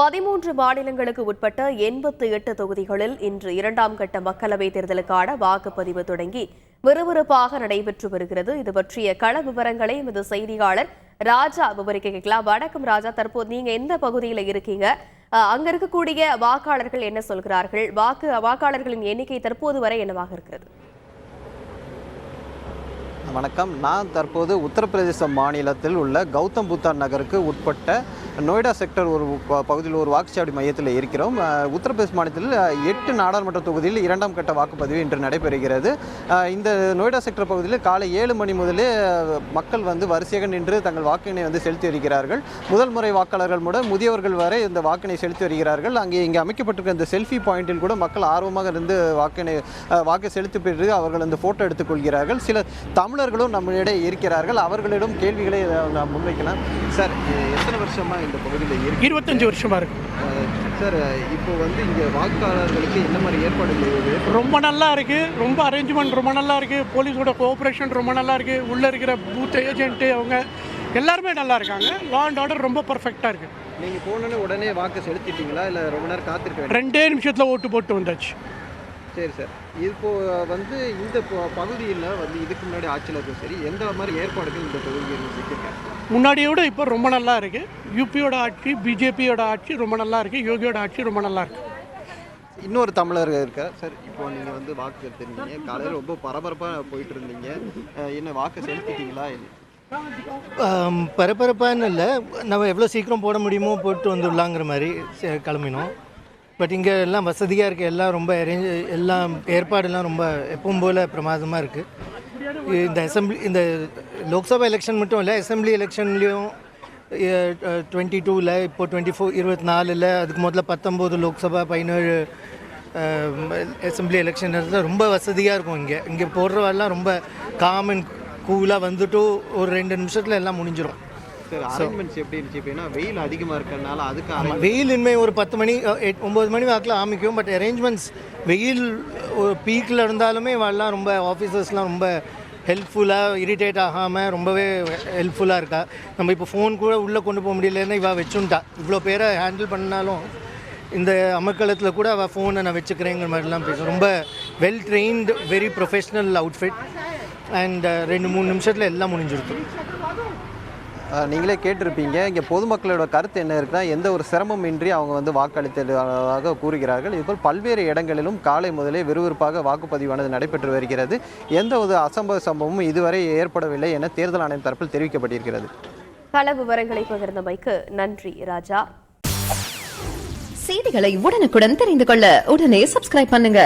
13 மாநிலங்களுக்கு உட்பட்ட 88 தொகுதிகளில் இன்று இரண்டாம் கட்ட மக்களவைத் தேர்தலுக்கான வாக்குப்பதிவு தொடங்கி விறுவிறுப்பாக நடைபெற்று வருகிறது. இது பற்றிய கள விவரங்களை எமது செய்தியாளர் ராஜா விவரிக்க கேட்கலாம். வணக்கம் ராஜா, தற்போது நீங்க எந்த பகுதியில் இருக்கீங்க? அங்க இருக்கக்கூடிய வாக்காளர்கள் என்ன சொல்கிறார்கள்? வாக்காளர்களின் எண்ணிக்கை தற்போது வரை என்னவாக இருக்கிறது? வணக்கம். நான் தற்போது உத்தரப்பிரதேச மாநிலத்தில் உள்ள கௌதம் புத்தா நகருக்கு உட்பட்ட நொய்டா செக்டர் ஒரு பகுதியில் ஒரு வாக்குச்சாவடி மையத்தில் இருக்கிறோம். உத்தரப்பிரதேச மாநிலத்தில் 8 நாடாளுமன்ற தொகுதியில் இரண்டாம் கட்ட வாக்குப்பதிவு இன்று நடைபெறுகிறது. இந்த நொய்டா செக்டர் பகுதியில் காலை 7 மணி முதலே மக்கள் வரிசையாக நின்று தங்கள் வாக்கினை செலுத்தி வருகிறார்கள். முதல் முறை வாக்காளர்கள் முதல் முதியவர்கள் வரை இந்த வாக்கினை செலுத்தி வருகிறார்கள். இங்கே அமைக்கப்பட்டிருக்க இந்த செல்ஃபி பாயிண்டில் கூட மக்கள் ஆர்வமாக இருந்து வாக்கை செலுத்தி பெற்று அவர்கள் அந்த ஃபோட்டோ எடுத்துக்கொள்கிறார்கள். சில தமிழர்களும் நம்மளிடையே இருக்கிறார்கள். அவர்களிடம் கேள்விகளை நாம் முன்வைக்கலாம். சார், எத்தனை வருஷமாக இந்த பகுதியில் இருக்கு? 25 வருஷமாக இருக்கு சார். இப்போ இங்கே வாக்காளர்களுக்கு என்ன மாதிரி ஏற்பாடு? ரொம்ப நல்லா இருக்குது. ரொம்ப அரேஞ்ச்மெண்ட் ரொம்ப நல்லா இருக்குது. போலீஸோட கோஆப்ரேஷன் ரொம்ப நல்லா இருக்குது. உள்ளே இருக்கிற பூத் ஏஜென்ட்டு அவங்க எல்லாருமே நல்லா இருக்காங்க. லா அண்ட் ஆர்டர் ரொம்ப பர்ஃபெக்டாக இருக்குது. நீங்கள் போனோன்னே உடனே வாக்கு செலுத்திட்டீங்களா இல்லை ரொம்ப நேரம் காத்திருக்க? 2 நிமிஷத்தில் ஓட்டு போட்டு வந்தாச்சு. சரி சார். இப்போது இந்த பகுதியில் இதுக்கு முன்னாடி ஆட்சியில் இருக்கும் சரி, எந்த மாதிரி ஏற்பாடுகள் இந்த தொகுதியில் செஞ்சுருக்காங்க? முன்னாடியோட இப்போ ரொம்ப நல்லா இருக்குது. யூபியோட ஆட்சி, பிஜேபியோட ஆட்சி ரொம்ப நல்லா இருக்குது. யோகியோட ஆட்சி ரொம்ப நல்லா இருக்குது. இன்னொரு தமிழர் இருக்கா சார்? இப்போ நீங்கள் வாக்கு எடுத்துருந்தீங்க, காலையில் ரொம்ப பரபரப்பாக போயிட்டு இருந்தீங்க, என்ன வாக்கு செலுத்திட்டீங்களா? பரபரப்பான்னு இல்லை, நம்ம எவ்வளோ சீக்கிரம் போட முடியுமோ போட்டு வந்துடலாங்கிற மாதிரி கிளம்பினோம். பட் இங்கே எல்லாம் வசதியாக இருக்குது. எல்லாம் ரொம்ப எல்லாம் ஏற்பாடெல்லாம் ரொம்ப எப்பவும் போல் பிரமாதமாக இருக்குது. இந்த லோக்சபா எலெக்ஷன் மட்டும் இல்லை, அசம்பிளி எலெக்ஷன்லேயும் 22ல் இப்போ 24 அதுக்கு முதல்ல 19 லோக்சபா 17 அசம்பிளி எலெக்ஷன் ரொம்ப வசதியாக இருக்கும். இங்கே போடுறவெல்லாம் ரொம்ப காமன் கூலாக வந்துட்டு ஒரு 2 நிமிஷத்தில் எல்லாம் முடிஞ்சிடும். எப்படி இருந்துச்சு? வெயில் அதிகமாக இருக்கிறதுனால அதுக்கு வெயில் இனிமேல் ஒரு 10 மணி 9 மணி வாக்கில் ஆரம்பிக்கும். பட் அரேஞ்ச்மெண்ட்ஸ் வெயில் ஒரு பீக்கில் இருந்தாலுமே எல்லாம் ரொம்ப ஆஃபீஸர்ஸ்லாம் ரொம்ப ஹெல்ப்ஃபுல்லாக, இரிட்டேட் ஆகாமல் ரொம்பவே ஹெல்ப்ஃபுல்லாக இருக்கா. நம்ம இப்போ ஃபோன் கூட உள்ளே கொண்டு போக முடியலன்னா இவள் வச்சுட்டா. இவ்வளோ பேரை ஹேண்டில் பண்ணாலும் இந்த அமர்க்களத்தில் கூட அவள் ஃபோனை நான் வச்சுக்கிறேங்கிற மாதிரிலாம் பேசும். ரொம்ப well trained, very professional outfit. And 2-3 நிமிஷத்தில் எல்லாம் முடிஞ்சிருக்கு. நீங்களே கேட்டிருப்பீங்க, இங்கே பொதுமக்களோட கருத்து என்ன இருக்குன்னா, எந்த ஒரு சிரமமின்றி அவங்க வாக்களித்ததாக கூறுகிறார்கள். இதுபோல் பல்வேறு இடங்களிலும் காலை முதலே விறுவிறுப்பாக வாக்குப்பதிவானது நடைபெற்று வருகிறது. எந்த ஒரு அசம்பவ சம்பவமும் இதுவரை ஏற்படவில்லை என தேர்தல் ஆணையம் தரப்பில் தெரிவிக்கப்பட்டிருக்கிறது. பல விவரங்களை பகிர்ந்தமைக்கு நன்றி ராஜா. செய்திகளை உடனுக்குடன் தெரிந்து கொள்ள உடனே சப்ஸ்கிரைப் பண்ணுங்க.